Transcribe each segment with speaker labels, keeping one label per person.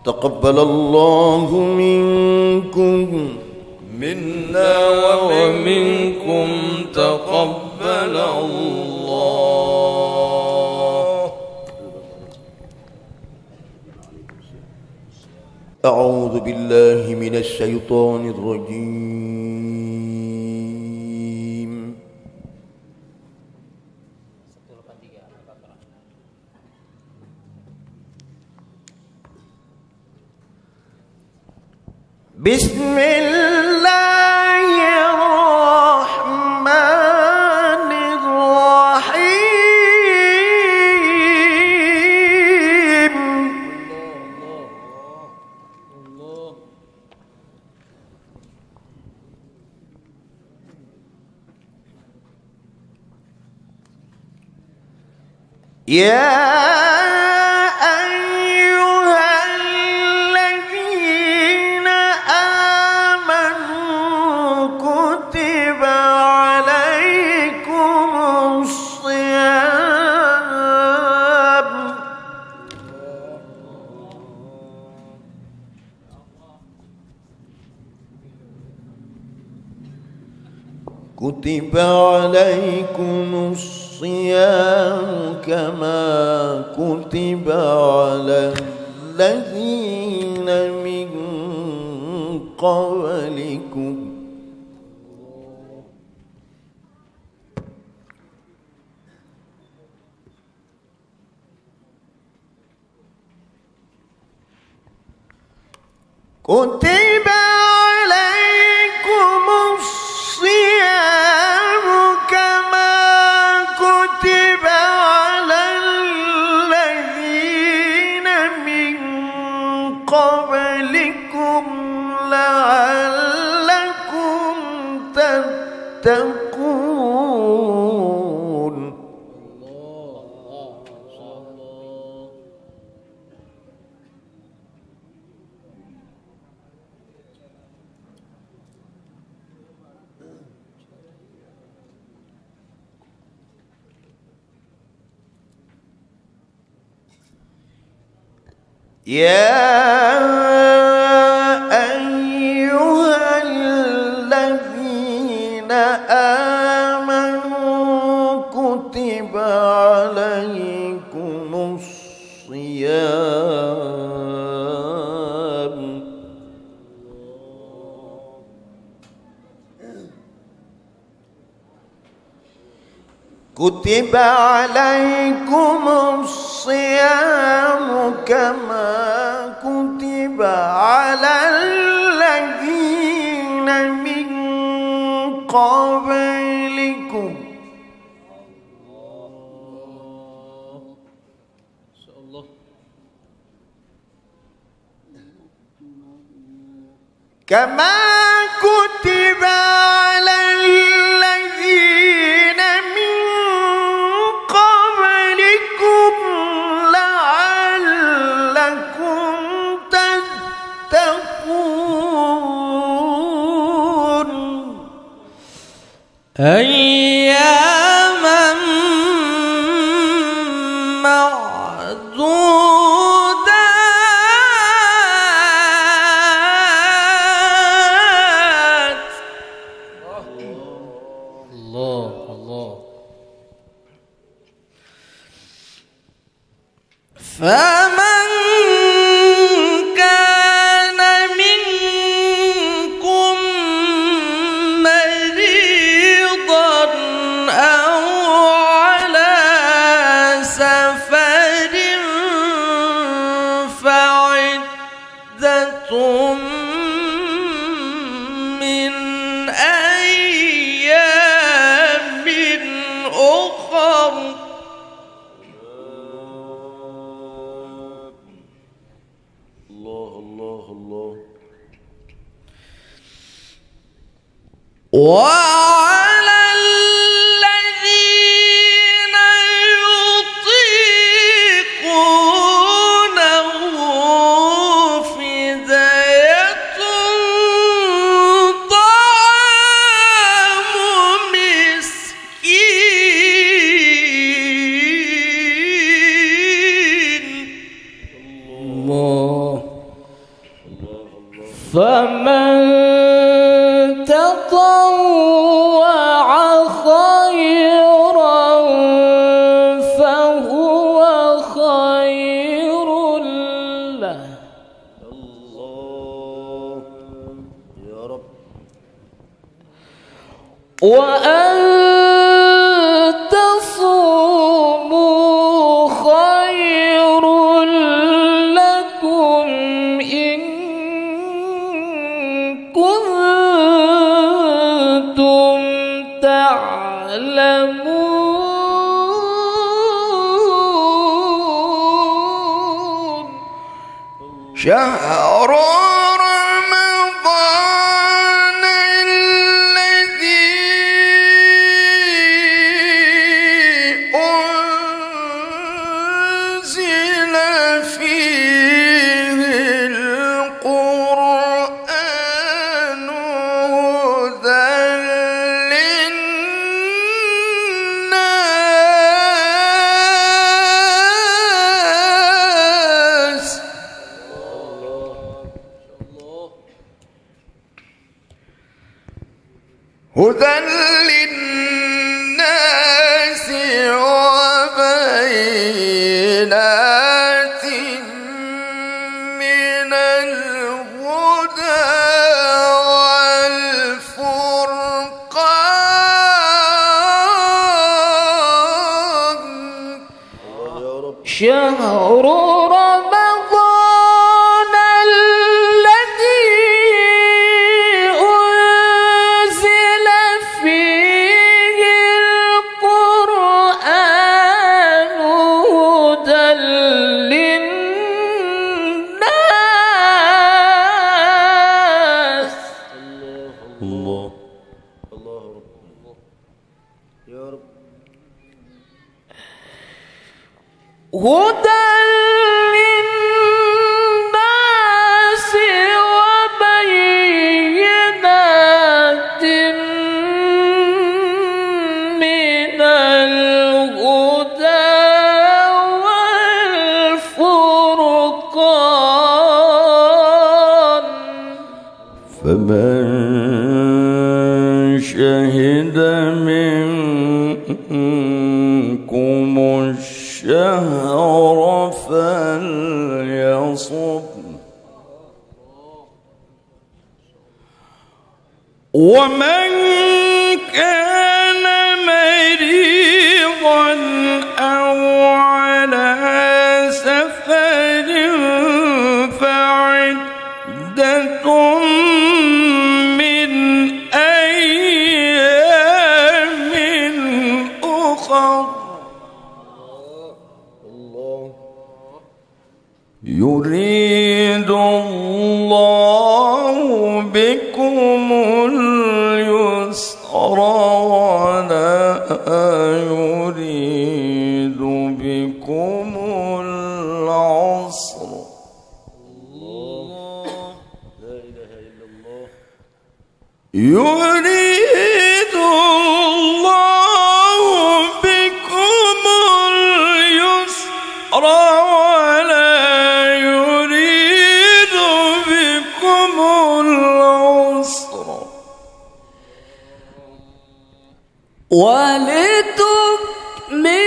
Speaker 1: تقبل الله منكم
Speaker 2: منا ومنكم تقبل الله.
Speaker 1: أعوذ بالله من الشيطان الرجيم. بسم الله الرحمن الرحيم. يا كتب عليكم الصيام كما كتب على الذين من قبلكم كتب عليكم الصيام كما كتب على الذين من قبلكم لعلكم تتقون. يا أيها الذين آمنوا كتب عليكم الصيام كتب عليكم الصيام كما كتب على الذين من قبلكم كما كتب على الذين من قبلكم لعلكم تتقون.
Speaker 2: أياما معدودات. الله الله. فمن كان منكم مريضا أو على سفر فعدة من أيام أخر. الله الله الله. وعلى الذين يطيقونه فدية طعام مسكين. الله
Speaker 3: فمن تطوع خيرا فهو خير له.
Speaker 4: الله يا رب.
Speaker 3: وأن تصوموا خير لكم إن كنتم تعلمون.
Speaker 1: شهر رمضان الذي أنزل فيه القرآن هدى للناس. هدى للناس وبينات من الهدى والفرقان.
Speaker 4: يا رب.
Speaker 3: شهر رمضان الذي أنزل فيه القرآن هدى للناس.
Speaker 4: الله الله رب يا رب.
Speaker 3: هدى للناس وبينات من الهدى والفرقان.
Speaker 1: فمن شهد منكم الشهر فليصم. ومن كان مريضا أو على سفر فعدة من أيام أخر. يريد الله بكم اليسر ولا يريد بكم العسر.
Speaker 4: لا إله إلا الله.
Speaker 1: يريد الله بكم اليسر ولا يريد بكم العسر
Speaker 3: ولتكملوا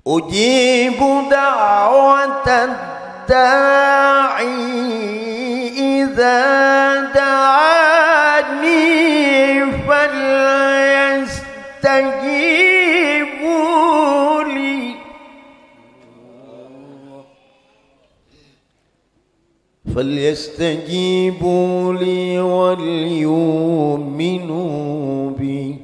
Speaker 1: أجيب دعوة الداعي إذا دعاني فليستجيبوا لي وليؤمنوا بي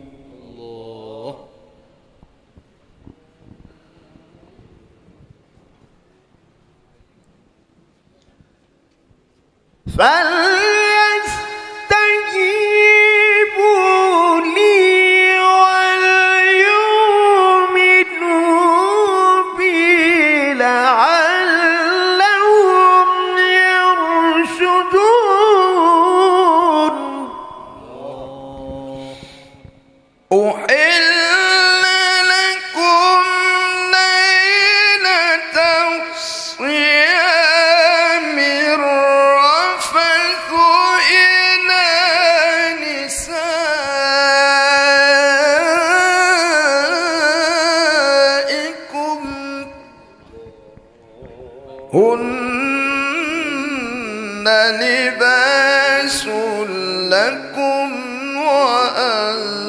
Speaker 1: فليستجيبوا لي وليؤمنوا بي لعلهم يرشدون. أحل لكم ليلة الصيام الرفث إلى نسائكم هن لباس لكم وأنتم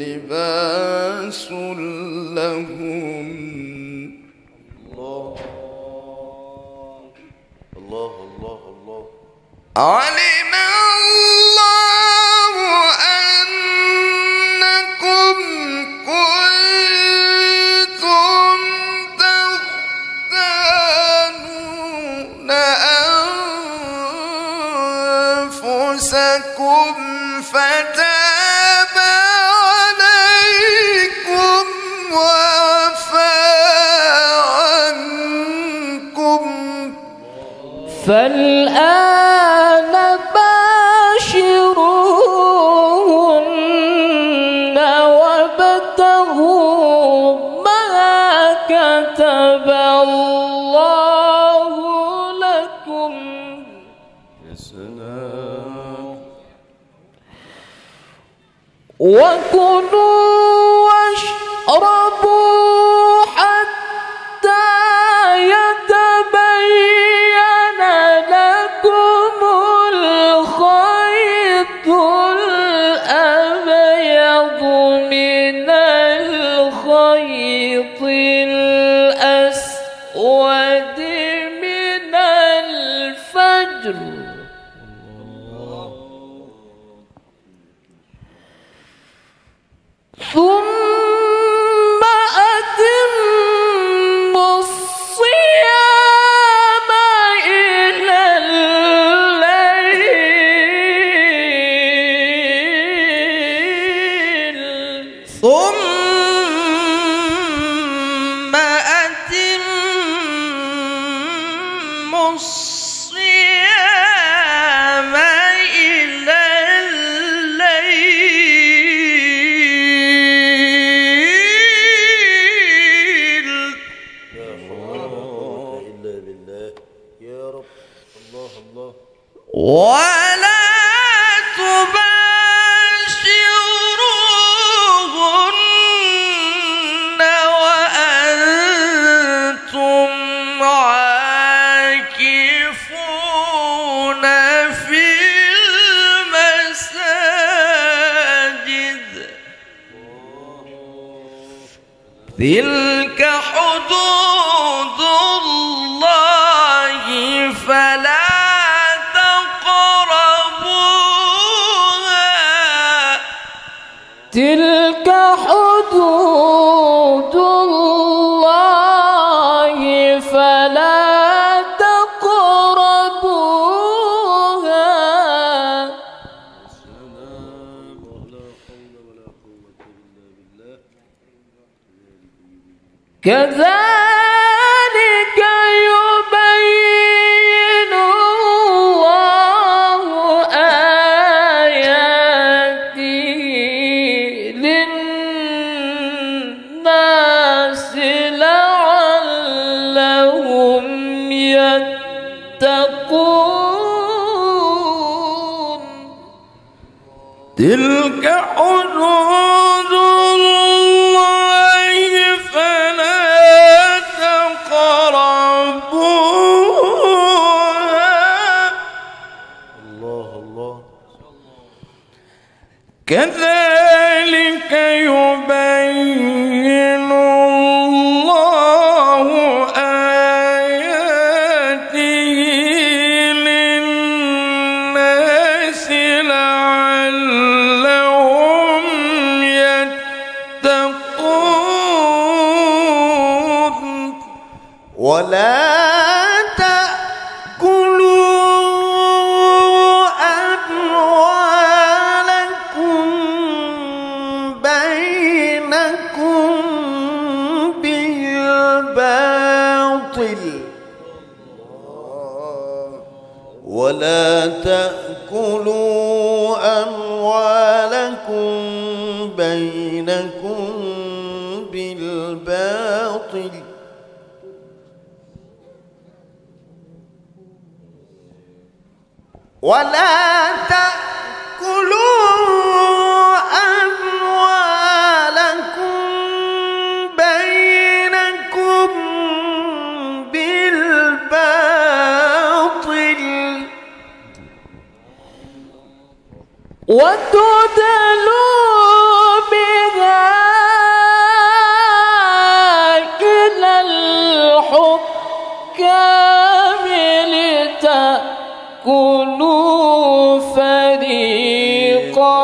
Speaker 1: لباس لهم.
Speaker 4: الله الله الله.
Speaker 1: علم الله أنكم كنتم تختانون أنفسكم فتاب عليكم وعفى عنكم
Speaker 3: فالآن باشروهن وابتغوا ما كتب الله لكم.
Speaker 1: يا سلام.
Speaker 3: وكلوا واشربوا حتى يتبين لكم الخيط الأبيض من الخيط الأسود من الفجر ثم أتموا الصيام إلى الليل
Speaker 1: ثم أتموا الصيام إلى الليل.
Speaker 4: لا حول ولا قوة إلا بالله. يا رب. الله الله.
Speaker 1: ولا تباشروهن وأنتم عاكفون في المساجد. تلك حدود الله فلا تقربوها.
Speaker 3: تلك حدود الله فلا تقربوها. كذلك يبين الله آياته للناس لعلهم يتقون.
Speaker 1: تلك حدود الله
Speaker 2: كذلك يبين الله آياته للناس لعلهم يتقون
Speaker 4: ولا ولا تأكلوا أموالكم بينكم بالباطل ولا تأكلوا أموالكم بينكم بالباطل
Speaker 3: وتدلوا بها إلى الحكام لتأكلوا فريقا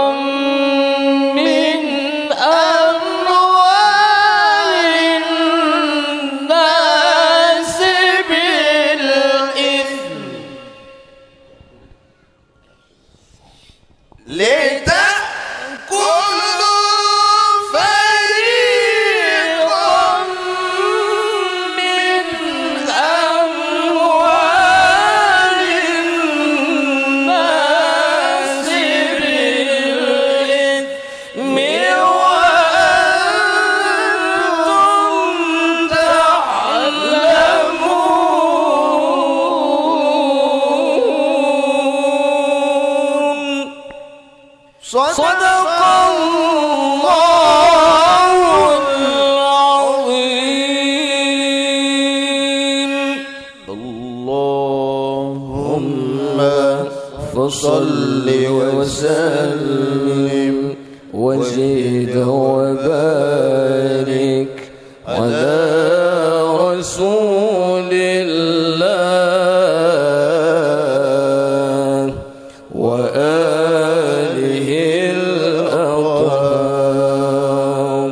Speaker 3: من أموال الناس بالإثم صدق الله العظيم.
Speaker 4: اللهم فصل وسلم
Speaker 3: وزد وبارك على رسول الله وآله الأطهار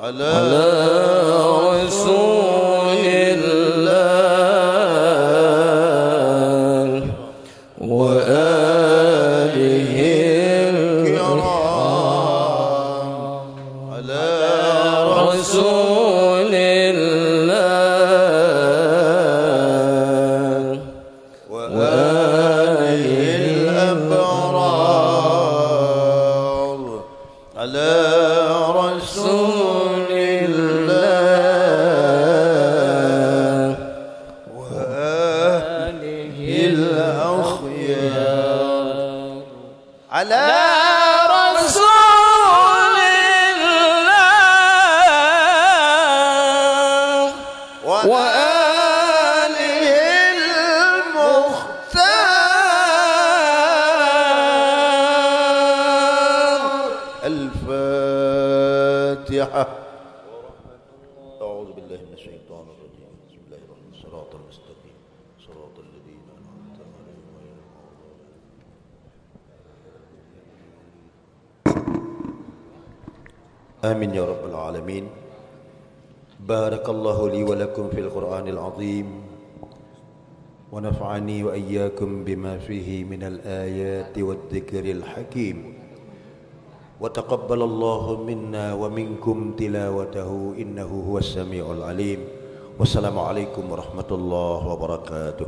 Speaker 3: على رسول الله وآله الكرام
Speaker 4: على
Speaker 3: رسول الله
Speaker 4: وآله الأبرار على رسول الله وآله الأخيار على
Speaker 3: رسول الله
Speaker 4: وآله المختار. الفاتحة. أعوذ بالله من الشيطان الرجيم. بسم الله الرحمن الرحيم. صراط المستقيم صراط الذين أنعمت عليهم غير المغضوب عليهم. آمين يا رب العالمين. بارك الله لي ولكم في القرآن العظيم ونفعني وإياكم بما فيه من الآيات والذكر الحكيم وتقبل الله منا ومنكم تلاوته إنه هو السميع العليم. والسلام عليكم ورحمة الله وبركاته.